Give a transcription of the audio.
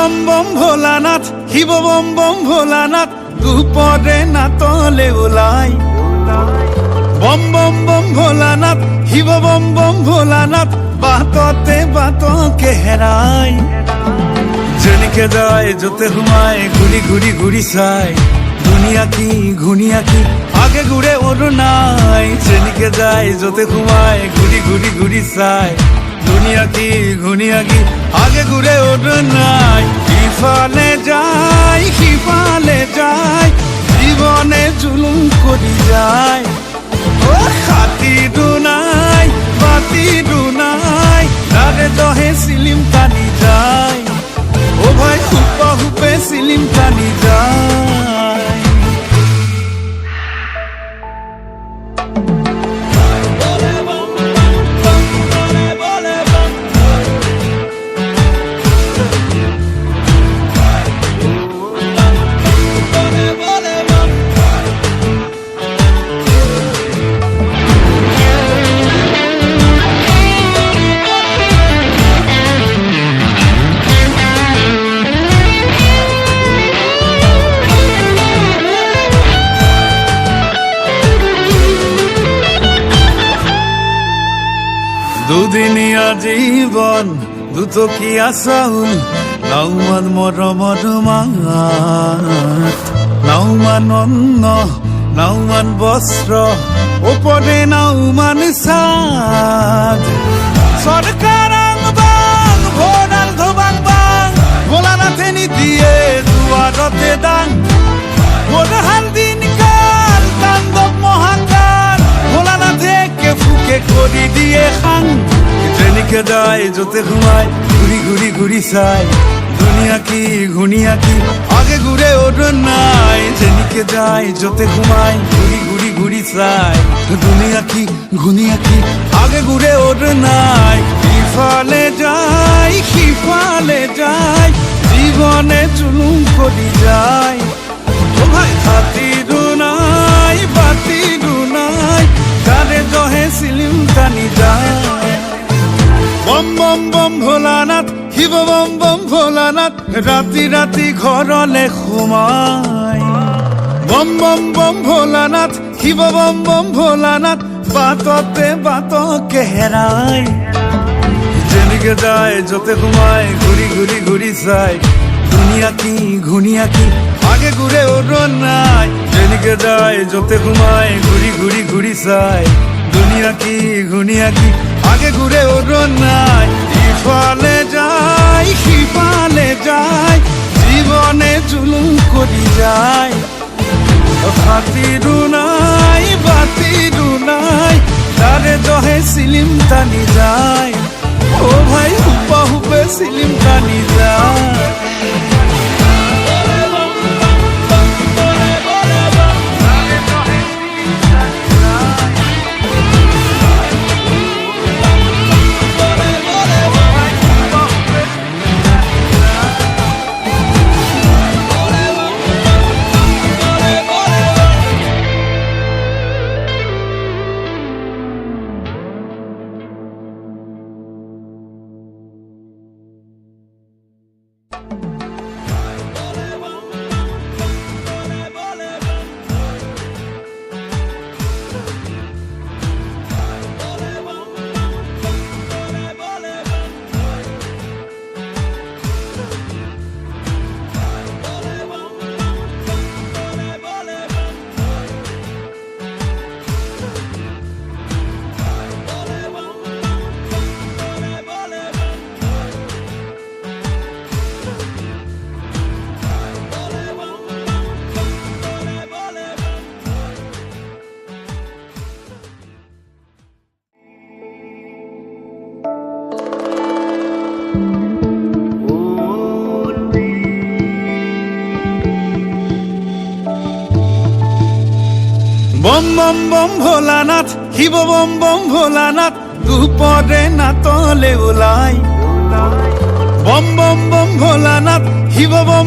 bomb বম ভোলানাথ শিব বম বম ভোলানাথ দুপরে না তলে ওলাই বম বম বম ভোলানাথ শিব বম বম ভোলানাথ বাততে বাতকে হেরায় যেদিকে যায় যতে ঘুমায় ঘুরি ঘুরি ঘুরি চাই দুনিয়া কি আগে ঘুরে ওর নাই যেদিকে যায় যতে ঘুমায় ঘুরি ঘুরি ঘুরি চাই দুনিয়া কি আগে ঘুরে ওর নাই ইফালে যায় সিফালে যায় জীবনে জুলুম করি যায় ও খাতি দুনাই বাতি দুনাই তারে দহে সিলিম টানি যায় ও ভাই হুপা হুপে সিলিম টানি যায় দুদিনীয়া জীবন দুটকীয়া চাউল নাওমান মৰমৰ মাত নাওমান অন্ন নাওমান বস্ত্ৰ ওপৰে নাওমান চাঁদ চৰকাৰ বাং ভোৰাল ধোবাং বাং ভোলানাথে নিদিয়ে দুৱাৰতে দাং ভোৰহাল দিন কাল তাণ্ডৱ মহাকাল ভোলানাথে ফুকে কৰি দিয়ে খাং যেদিকে যায় যতে ঘুমায় ঘুরি ঘুরি ঘুরি চাই দুনিয়া কি আগে ঘুরে ওর নাই যেদিকে যায় যতে ঘুমায় ঘুরি ঘুরি ঘুরি চাই দুনিয়া কি আগে ঘুরে ওর নাই ইফালে যায় সিফালে যায় জীবনে জুলুম করি যায় ও ভাই হাতি দুনাই বাতি দুনাই তারে দহে সিলিম টানি যায় বম বম বম ভোলানাথ শিব বম বম ভোলানাথ ৰাতি ৰাতি ঘৰলে সোমাই বম বম বম ভোলানাথ শিব বম বম ভোলানাথ বাততে বাতকে হেরায় যেদিকে যায় যতে ঘুমায় ঘুরি ঘুরি ঘুরি চাই দুনিয়া কি আগে ঘুরে ওর নাই যেদিকে যায় যতে ঘুমায় ঘুরি ঘুরি ঘুরি চাই দুনিয়া কি আগে ঘুরে ওর নাই ইফালে যায় সিফালে যায় জীবনে জুলুম করি যায় খাতি দুনাই বাতি দুনাই তারে দহে সিলিম টানি যায় ও ভাই হুপা হুপে সিলিম টানি যায় বম বম বম ভোলানাথ শিব বম বম ভোলানাথ দুপরে না তলে ওলাই বম বম বম ভোলানাথ শিব বম